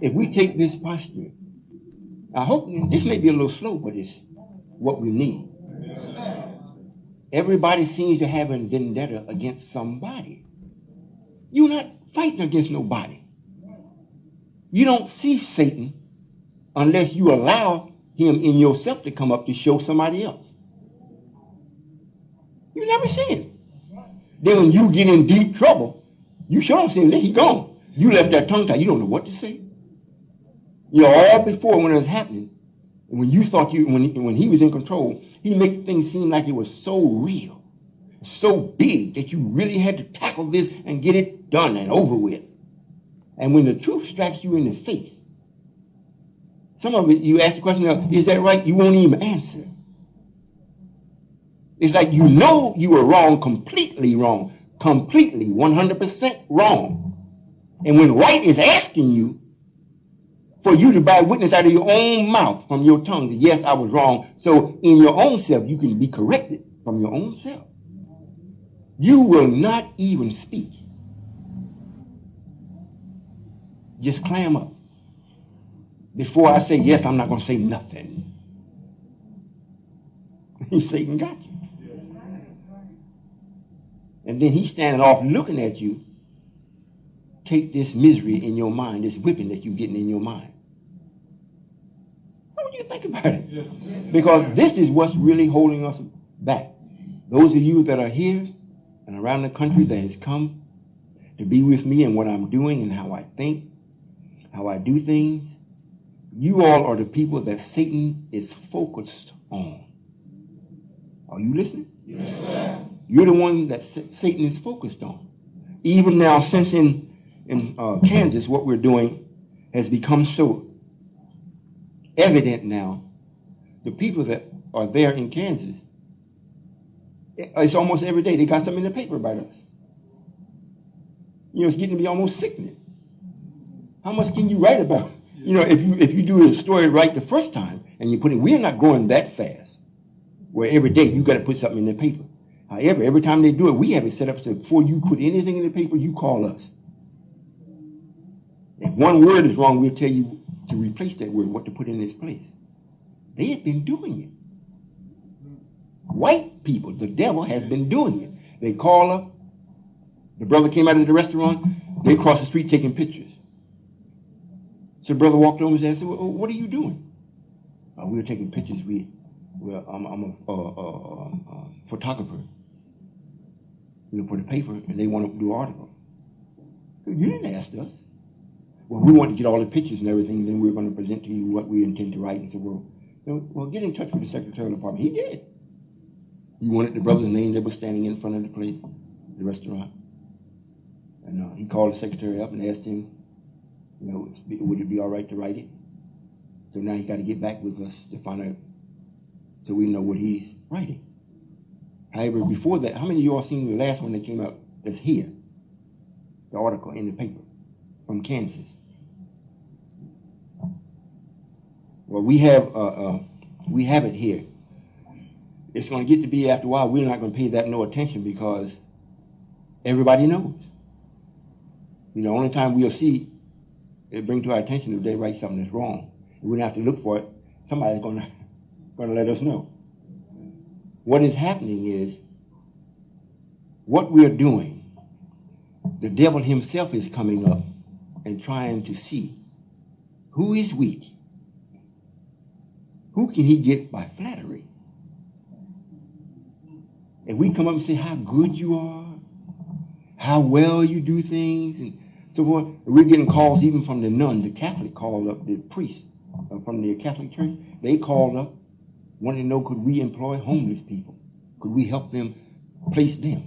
if we take this posture, I hope this may be a little slow, but it's what we need. Everybody seems to have a vendetta against somebody. You're not fighting against nobody. You don't see Satan unless you allow him in yourself to come up to show somebody else. You never see him. Then when you get in deep trouble, you sure don't see him. Then he gone. You left that tongue tied. You don't know what to say. You know, all before when it was happening, when you thought when he was in control, he made things seem like it was so real, so big that you really had to tackle this and get it done and over with. And when the truth strikes you in the face, some of it, you ask the question, is that right? You won't even answer. It's like you know you were wrong, completely 100% wrong. And when right is asking you for you to bear witness out of your own mouth, from your tongue, that yes, I was wrong, so in your own self, you can be corrected from your own self. You will not even speak. Just clam up. Before I say yes, I'm not going to say nothing. Satan got you. And then he's standing off looking at you. Take this misery in your mind, this whipping that you're getting in your mind. What do you think about it? Because this is what's really holding us back. Those of you that are here and around the country that has come to be with me and what I'm doing and how I think, how I do things, you all are the people that Satan is focused on. Are you listening? Yes, sir. You're the one that Satan is focused on. Even now, since in Kansas, what we're doing has become so evident now. The people that are there in Kansas, it's almost every day they got something in the paper about us. You know, it's getting to be almost sickening. How much can you write about? You know, if you do the story right the first time and you put it, we're not going that fast, where every day you got to put something in the paper. However, every time they do it, we have it set up so before you put anything in the paper, you call us. If one word is wrong, we'll tell you to replace that word, what to put in its place. They have been doing it. White people, the devil has been doing it. They call up. The brother came out of the restaurant. They crossed the street taking pictures. So the brother walked over and said, well, what are you doing? We were taking pictures. I'm a photographer. You know, for the paper, and they want to do an article. You didn't ask us. Well, we want to get all the pictures and everything, and then we're going to present to you what we intend to write. And so, well, get in touch with the secretarial department. He did. He wanted the brother's name that was standing in front of the place, the restaurant. And he called the secretary up and asked him, you know, would it be all right to write it? So now he's got to get back with us to find out, so we know what he's writing. However, before that, how many of you all seen the last one that came out that's here? The article in the paper from Kansas. Well, we have it here. It's going to get to be after a while, we're not going to pay that no attention because everybody knows. You know, the only time we'll see it bring to our attention if they write something that's wrong. We don't have to look for it. Somebody's going to let us know. What is happening is, what we're doing, the devil himself is coming up and trying to see who is weak. Who can he get by flattery? If we come up and say how good you are, how well you do things, and so forth, we're getting calls even from the nun, the Catholic called up, the priest from the Catholic Church. They called up, wanted to know, could we employ homeless people? Could we help them, place them?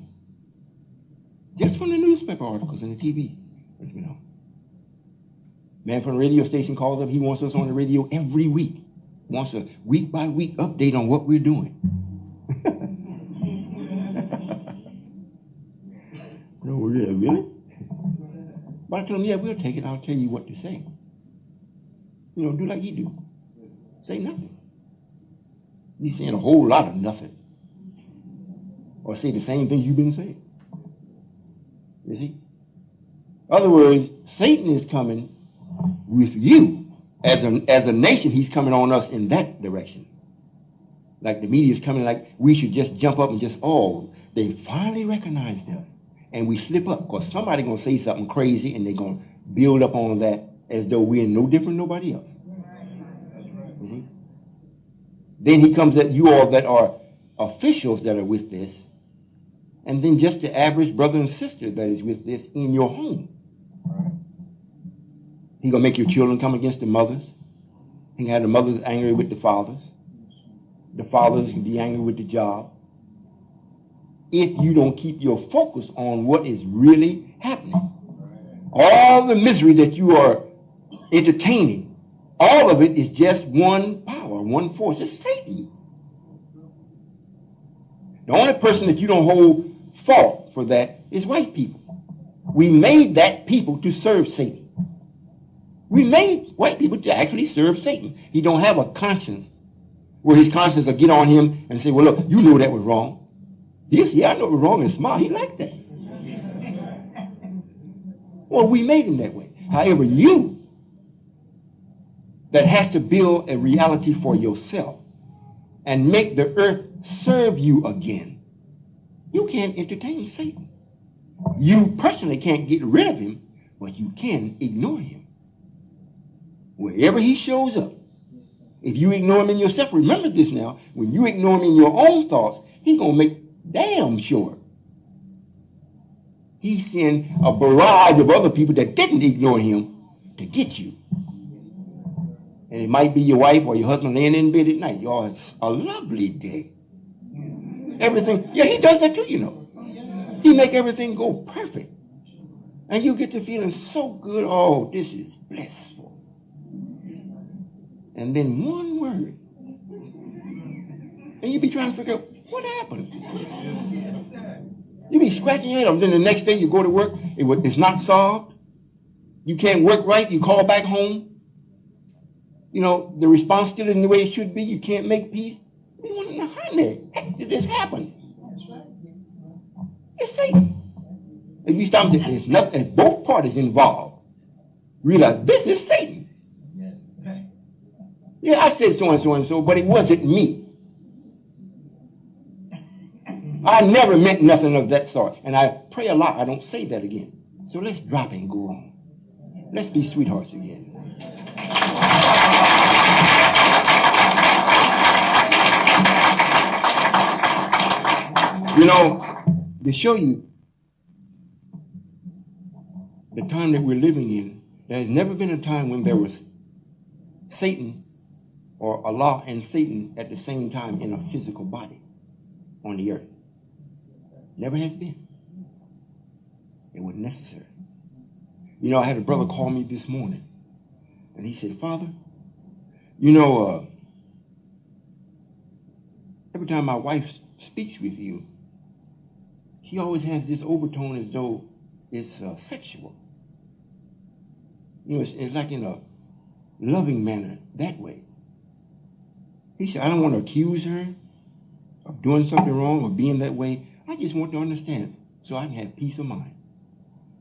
Just from the newspaper articles and the TV. You know. Man from the radio station calls up, he wants us on the radio every week. Wants a week by week update on what we're doing. No, yeah, really? But I told him, yeah, we'll take it. I'll tell you what to say. You know, do like you do. Say nothing. He's saying a whole lot of nothing. Or say the same thing you've been saying. You see? In other words, Satan is coming with you. As a nation, he's coming on us in that direction. Like the media is coming, like we should just jump up and just, oh, they finally recognized us. And we slip up because somebody's going to say something crazy and they're going to build up on that as though we're no different than nobody else. Mm-hmm. Then he comes at you all that are officials that are with this, and then just the average brother and sister that is with this in your home. He's going to make your children come against the mothers. He can have the mothers angry with the fathers. The fathers can be angry with the job. If you don't keep your focus on what is really happening. All the misery that you are entertaining, all of it is just one power, one force. It's Satan. The only person that you don't hold fault for that is white people. We made that people to serve Satan. We made white people to actually serve Satan. He don't have a conscience where his conscience will get on him and say, well, look, you know that was wrong. Yes, yeah, I know it was wrong, and smile. He liked that. Well, we made him that way. However, you that has to build a reality for yourself and make the earth serve you again, you can't entertain Satan. You personally can't get rid of him, but you can ignore him. Wherever he shows up, if you ignore him in yourself, remember this now, when you ignore him in your own thoughts, he's going to make damn sure he sent a barrage of other people that didn't ignore him to get you. And it might be your wife or your husband laying in bed at night. Y'all, it's a lovely day. Everything, yeah, he does that too, you know. He make everything go perfect. And you get to feeling so good, oh, this is blissful. And then one word. And you be trying to figure out, what happened? You be scratching your head up. Then the next day you go to work, it's not solved. You can't work right. You call back home. You know, the response still isn't the way it should be. You can't make peace. You want to know how the heck did this happen? It's Satan. If you stop and say, there's nothing, both parties involved, realize this is Satan. Yeah, I said so and so and so, but it wasn't me. I never meant nothing of that sort. And I pray a lot I don't say that again. So let's drop it and go on. Let's be sweethearts again. You know, to show you the time that we're living in, there has never been a time when there was Satan or Allah and Satan at the same time in a physical body on the earth. Never has been. It wasn't necessary. You know, I had a brother call me this morning, and he said, Father, you know, every time my wife speaks with you, she always has this overtone as though it's sexual. You know, it's like in a loving manner, that way. He said, I don't want to accuse her of doing something wrong or being that way. I just want to understand it so I can have peace of mind.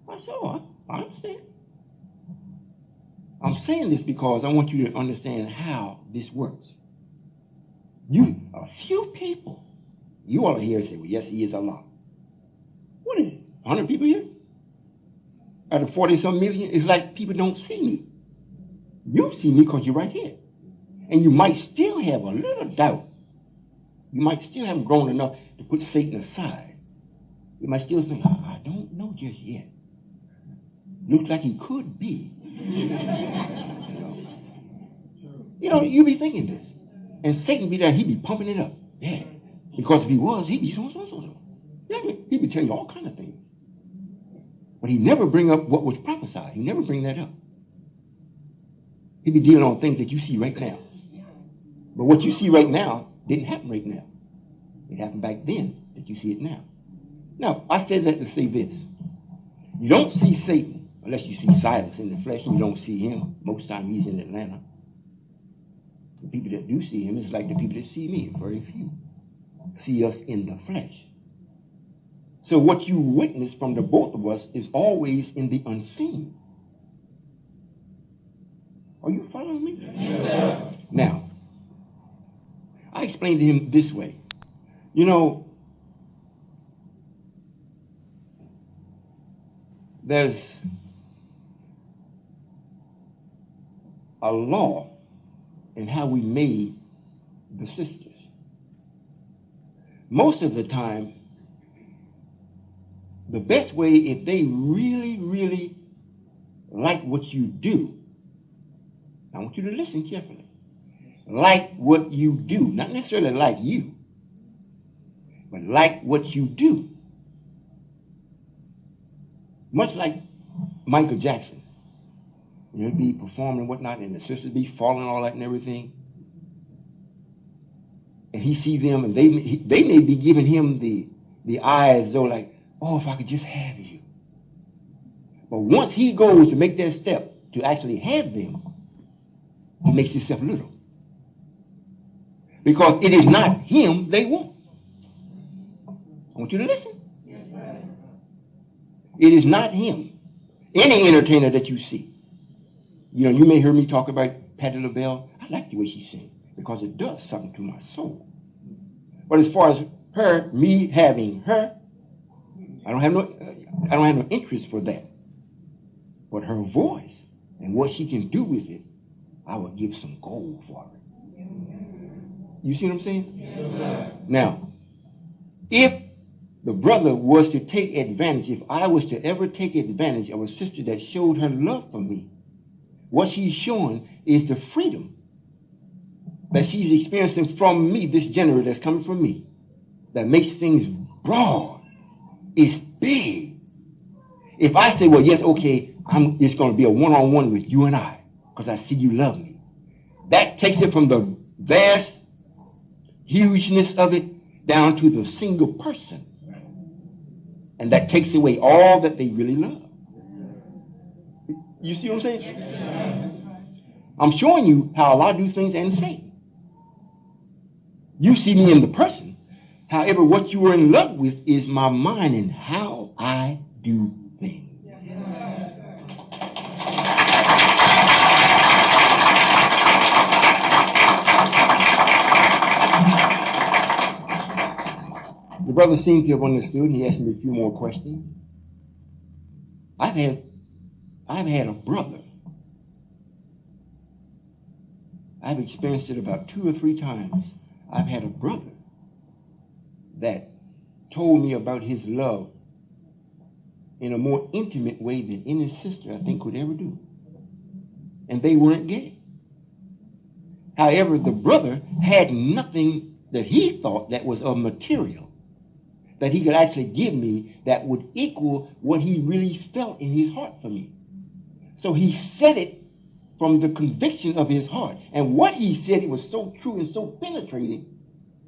I said, oh, I understand. I'm saying this because I want you to understand how this works. A few people, you all are here and say, well, yes, he is Allah. What is it, 100 people here? Out of 40-some million, it's like people don't see me. You see me because you're right here. And you might still have a little doubt. You might still haven't grown enough to put Satan aside. You might still think, I don't know just yet. Looks like he could be. You know, you be thinking this. And Satan be there, he be pumping it up. Yeah. Because if he was, he'd be so. Yeah, he'd be telling you all kind of things. But he never bring up what was prophesied. He never bring that up. He'd be dealing on things that you see right now. But what you see right now didn't happen right now. It happened back then that you see it now. Now, I said that to say this. You don't see Satan unless you see Silas in the flesh, and you don't see him. Most of the time he's in Atlanta. The people that do see him is like the people that see me. Very few see us in the flesh. So what you witness from the both of us is always in the unseen. Yes, sir. Now, I explained to him this way. You know, there's a law in how we made the sisters. Most of the time, the best way, if they really, really like what you do, I want you to listen carefully. Like what you do, not necessarily like you, but like what you do. Much like Michael Jackson. You know, he'd be performing and whatnot, and the sisters be falling all that and everything. And he see them, and they may be giving him the eyes, though, like, oh, if I could just have you. But once he goes to make that step to actually have them, he makes himself little. Because it is not him they want. I want you to listen. It is not him. Any entertainer that you see. You know, you may hear me talk about Patti LaBelle. I like the way she sings because it does something to my soul. But as far as her, me having her, I don't have no interest for that. But her voice and what she can do with it, I would give some gold for it. You see what I'm saying? Yes, sir. Now, if the brother was to take advantage, if I was to ever take advantage of a sister that showed her love for me, what she's showing is the freedom that she's experiencing from me, this generator that's coming from me, that makes things broad. It's big. If I say, well, yes, okay, it's going to be a one-on-one with you and I, because I see you love me. That takes it from the vast hugeness of it down to the single person. And that takes away all that they really love. You see what I'm saying? Yes. I'm showing you how Allah do things and say. You see me in the person. However, what you are in love with is my mind and how I do things. The brother seemed to have understood. He asked me a few more questions. I've had a brother. I've experienced it about 2 or 3 times. I've had a brother that told me about his love in a more intimate way than any sister I think could ever do. And they weren't gay. However, the brother had nothing that he thought that was of material that he could actually give me that would equal what he really felt in his heart for me. So he said it from the conviction of his heart. And what he said, it was so true and so penetrating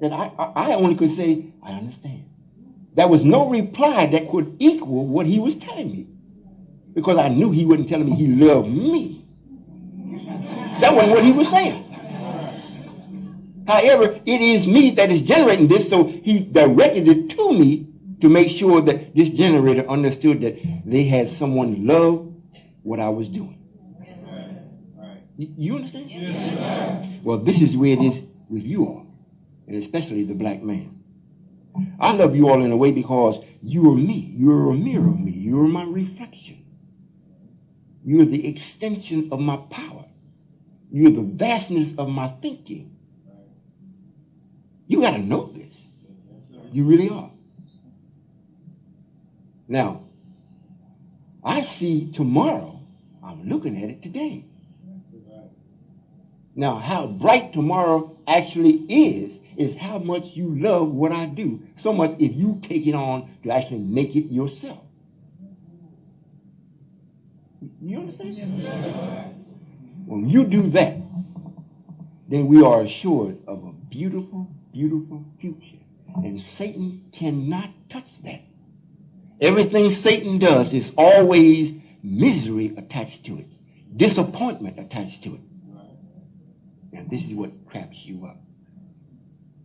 that I only could say, I understand. There was no reply that could equal what he was telling me. Because I knew he wasn't telling me he loved me. That wasn't what he was saying. However, it is me that is generating this, so he directed it to me to make sure that this generator understood that they had someone love what I was doing. You understand? Yes. Well, this is where it is with you all, and especially the black man. I love you all in a way because you are me. You're a mirror of me. You're my reflection. You're the extension of my power. You're the vastness of my thinking. You got to know this. You really are. Now, I see tomorrow. I'm looking at it today. Now, how bright tomorrow actually is how much you love what I do. So much if you take it on to actually make it yourself. You understand? Yes, sir. When you do that, then we are assured of a beautiful, beautiful future. And Satan cannot touch that. Everything Satan does is always misery attached to it, disappointment attached to it. And this is what craps you up.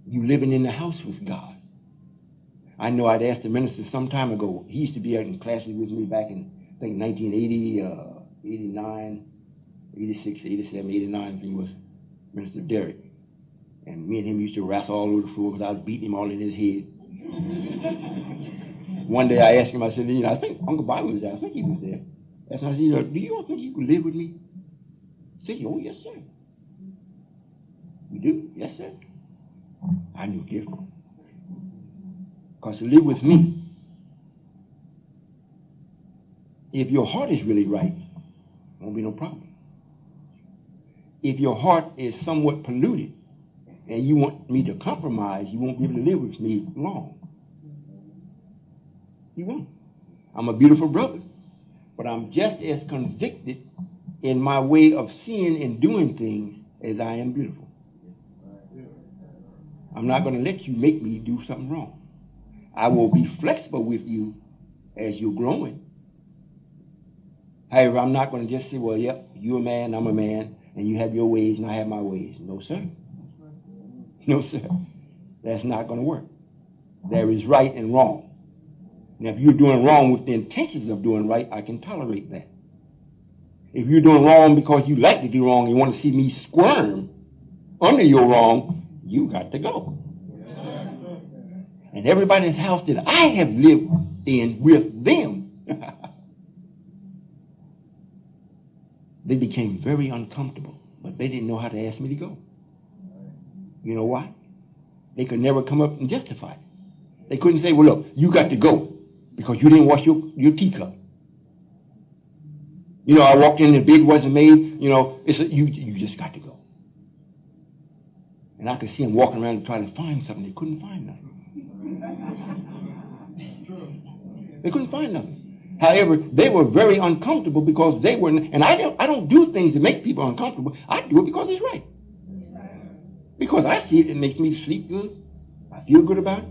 You living in the house with God. I know I'd asked the minister some time ago. He used to be out in classes with me back in, I think, 1980, 89. 86, 87, 89, he was Minister Derrick. And me and him used to wrestle all over the floor because I was beating him all in his head. One day I asked him, I said, I think Uncle Bobby was there. I think he was there. I said, do you all think you could live with me? He said, oh, yes, sir. You do? Yes, sir. I knew different. Because to live with me, if your heart is really right, won't be no problem. If your heart is somewhat polluted and you want me to compromise, you won't be able to live with me long. You won't. I'm a beautiful brother, but I'm just as convicted in my way of seeing and doing things as I am beautiful. I'm not going to let you make me do something wrong. I will be flexible with you as you're growing. However, I'm not going to just say, well, yep, you're a man, I'm a man, and you have your ways and I have my ways. No, sir. No, sir. That's not going to work. There is right and wrong. Now, if you're doing wrong with the intentions of doing right, I can tolerate that. If you're doing wrong because you like to do wrong, you want to see me squirm under your wrong, you got to go. And everybody's house that I have lived in with them, they became very uncomfortable, but they didn't know how to ask me to go. You know why? They could never come up and justify it. They couldn't say, well, look, you got to go because you didn't wash your teacup. I walked in, the bed wasn't made, you just got to go. And I could see them walking around and trying to find something. They couldn't find nothing. They couldn't find nothing. However, they were very uncomfortable because they were, and I don't do things to make people uncomfortable. I do it because it's right. Because I see it makes me sleep good. I feel good about it.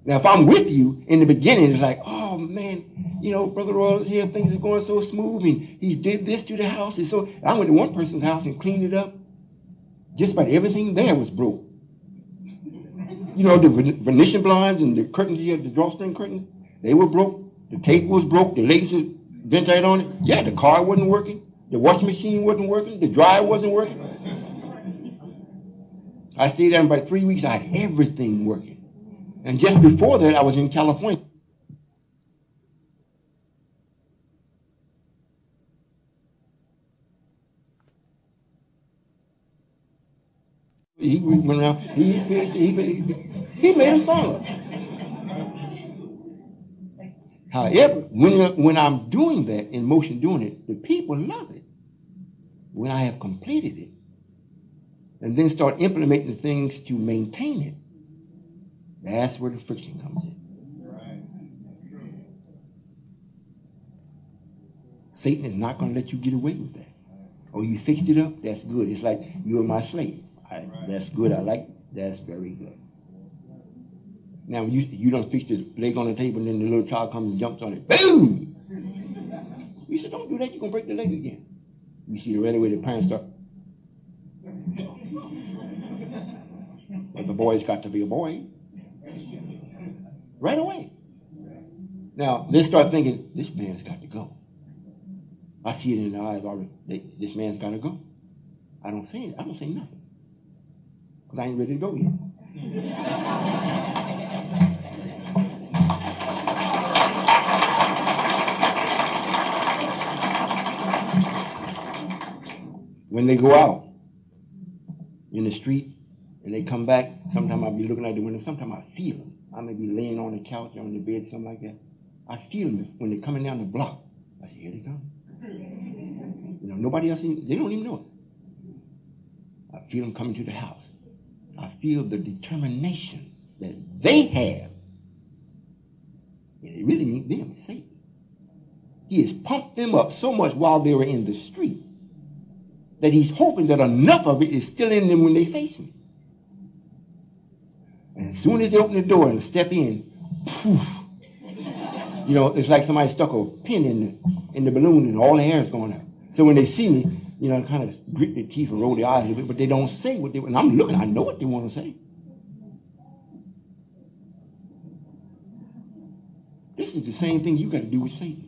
Now, if I'm with you in the beginning, it's like, oh, man, Brother Royall here, things are going so smooth, and he did this to the house. And so I went to one person's house and cleaned it up. Just about everything there was broke. The Venetian blinds and the curtains, you had the drawstring curtains, they were broke. The table was broke. The laser ventilator on it. Yeah, the car wasn't working. The washing machine wasn't working. The dryer wasn't working. I stayed there for about 3 weeks. I had everything working. And just before that, I was in California. He went around. He made a song. However, when I'm doing that, in motion doing it, the people love it. When I have completed it, and then start implementing things to maintain it, that's where the friction comes in. Satan is not going to let you get away with that. Oh, you fixed it up? That's good. It's like you're my slave. That's good. I like it. That's very good. Now, you don't fix the leg on the table and then the little child comes and jumps on it. Boom! You said, don't do that. You're going to break the leg again. You see right away the parents start. But the boy's got to be a boy. Right away. Now, let's start thinking, this man's got to go. I see it in their eyes already. This man's got to go. I don't say it. I don't say nothing. Because I ain't ready to go yet. When they go out in the street and they come back, sometimes I'll be looking out the window. Sometimes I feel them. I may be laying on the couch or on the bed, something like that. I feel them when they're coming down the block. I say, here they come. Nobody else, they don't even know it. I feel them coming to the house. I feel the determination that they have. And it really ain't them, it's Satan. He has pumped them up so much while they were in the street that he's hoping that enough of it is still in them when they face him. And as soon as they open the door and step in, poof, it's like somebody stuck a pin in the balloon and all the hair is going out. So when they see me, kind of grit their teeth and roll their eyes a little bit, but they don't say what they want. And I'm looking, I know what they want to say. This is the same thing you got to do with Satan.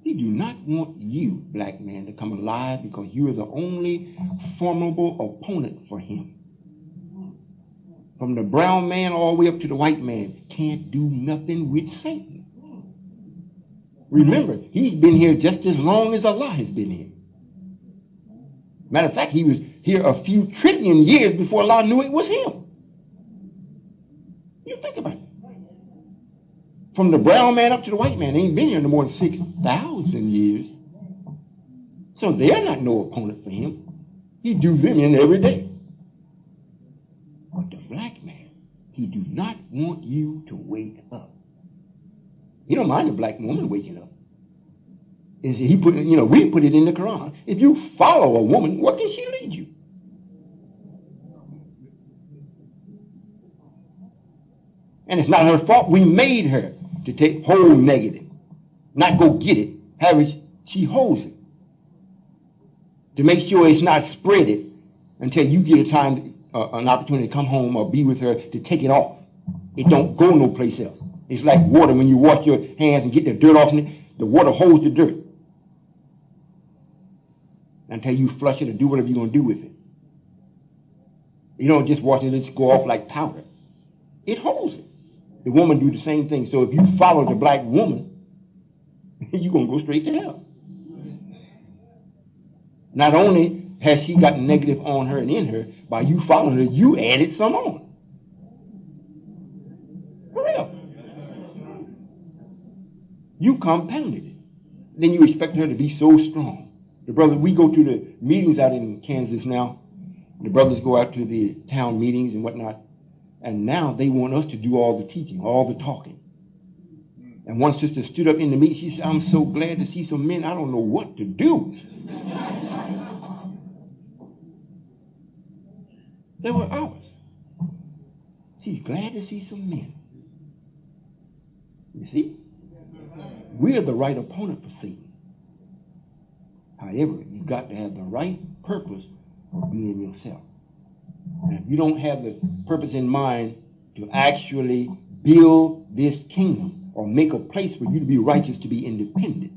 He do not want you, black man, to come alive because you are the only formidable opponent for him. From the brown man all the way up to the white man, can't do nothing with Satan. Remember, he's been here just as long as Allah has been here. Matter of fact, he was here a few trillion years before Allah knew it was him. You think about it. From the brown man up to the white man, they ain't been here no more than 6,000 years. So they're not no opponent for him. He do them in every day. But the black man, he do not want you to wake up. He don't mind the black woman waking up. He put, we put it in the Quran. If you follow a woman, what can she lead you? And it's not her fault. We made her to hold negative, not go get it. Have it, she holds it to make sure it's not spread it until you get an opportunity to come home or be with her to take it off. It don't go no place else. It's like water when you wash your hands and get the dirt off in it. The water holds the dirt until you flush it or do whatever you're going to do with it. You don't just wash it and just go off like powder. It holds it. The woman do the same thing. So if you follow the black woman, you're going to go straight to hell. Not only has she got negative on her and in her, by you following her, you added some on. For real. You compounded it. Then you expect her to be so strong. The brothers, we go to the meetings out in Kansas now. The brothers go out to the town meetings and whatnot. And now they want us to do all the teaching, all the talking. And one sister stood up in the meeting. She said, I'm so glad to see some men. I don't know what to do. They were ours. She's glad to see some men. You see? We're the right opponent for Satan. However, you've got to have the right purpose for being yourself. And if you don't have the purpose in mind to actually build this kingdom or make a place for you to be righteous, to be independent,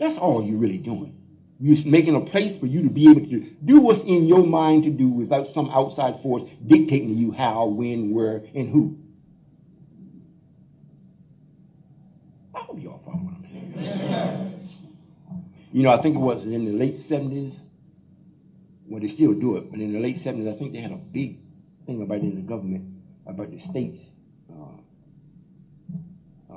that's all you're really doing. You're making a place for you to be able to do what's in your mind to do without some outside force dictating to you how, when, where, and who. I hope y'all follow what I'm saying. Yes. I think it was in the late 70s. Well, they still do it, but in the late 70s, I think they had a big thing about it in the government, about the states.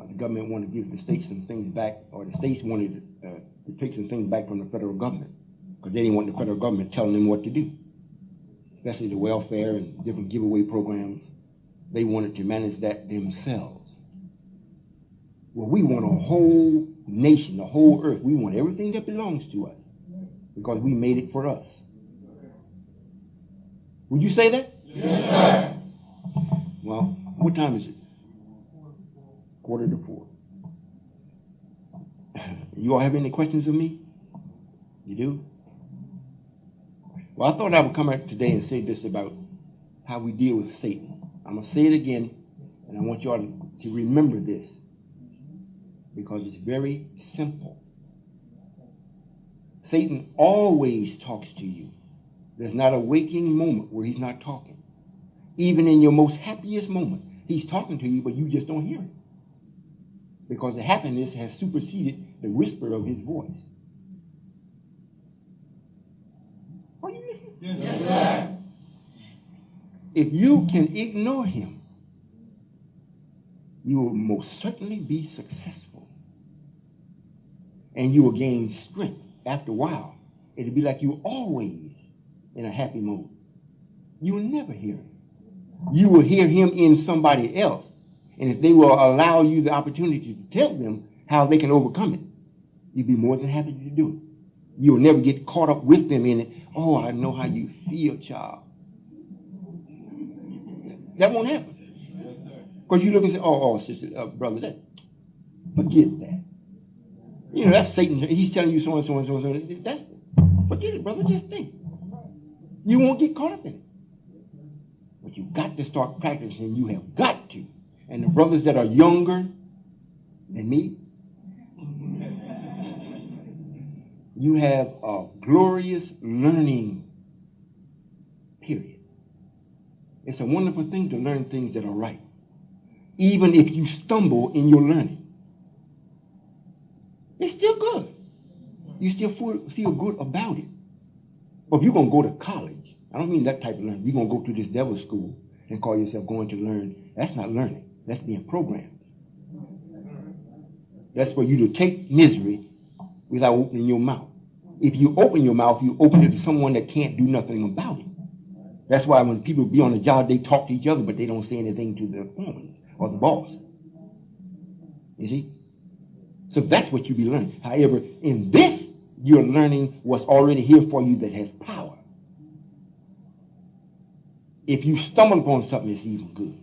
The government wanted to give the states some things back, or the states wanted to take some things back from the federal government, because they didn't want the federal government telling them what to do, especially the welfare and different giveaway programs. They wanted to manage that themselves. Well, we want a whole nation, the whole earth. We want everything that belongs to us, because we made it for us. Would you say that? Yes, sir. Well, what time is it? 3:45. You all have any questions of me? You do? Well, I thought I would come out today and say this about how we deal with Satan. I'm going to say it again, and I want you all to remember this, because it's very simple. Satan always talks to you. There's not a waking moment where he's not talking. Even in your most happiest moment, he's talking to you, but you just don't hear it. Because the happiness has superseded the whisper of his voice. Are you listening? Yes, sir. If you can ignore him, you will most certainly be successful. And you will gain strength. After a while, it'll be like you're always in a happy mode. You will never hear him. You will hear him in somebody else. And if they will allow you the opportunity to tell them how they can overcome it, you'll be more than happy to do it. You'll never get caught up with them in it. Oh, I know how you feel, child. That won't happen. Because you look and say, oh, sister, brother, that, forget that. That's Satan. He's telling you so and so and so and so. That's, forget it, brother. Just think. You won't get caught up in it. But you've got to start practicing. You have got to. And the brothers that are younger than me, You have a glorious learning period. It's a wonderful thing to learn things that are right, even if you stumble in your learning. It's still good. You still feel good about it. But if you're going to go to college, I don't mean that type of learning. You're going to go to this devil's school and call yourself going to learn. That's not learning. That's being programmed. That's for you to take misery without opening your mouth. If you open your mouth, you open it to someone that can't do nothing about it. That's why when people be on the job, they talk to each other, but they don't say anything to the foreman or the boss. You see? So that's what you be learning. However, in this, you're learning what's already here for you that has power. If you stumble upon something, it's even good.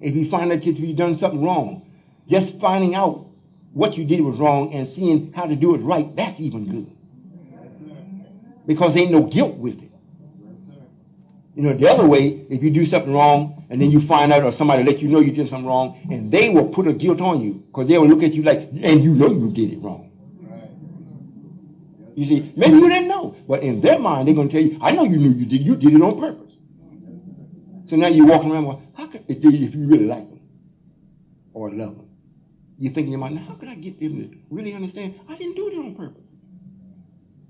If you find out that you've done something wrong, just finding out what you did was wrong and seeing how to do it right, that's even good. Because there ain't no guilt with it. You know, the other way, if you do something wrong and then you find out or somebody let you know you did something wrong, and they will put a guilt on you because they will look at you like, and you know you did it wrong. You see, maybe you didn't know, but in their mind, they're going to tell you, I know you knew you did it on purpose. So now you're walking around going, how could, if you really like them or love them, you're thinking in your mind, now how could I get them to really understand I didn't do it on purpose?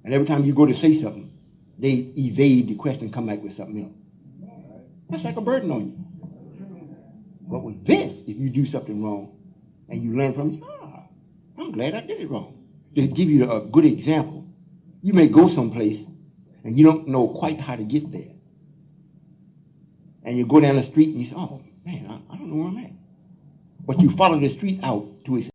And every time you go to say something, they evade the question and come back with something else. That's like a burden on you. But with this, if you do something wrong and you learn from it, I'm glad I did it wrong. To give you a good example, you may go someplace and you don't know quite how to get there. And you go down the street and you say, oh, man, I don't know where I'm at. But you follow the street out to its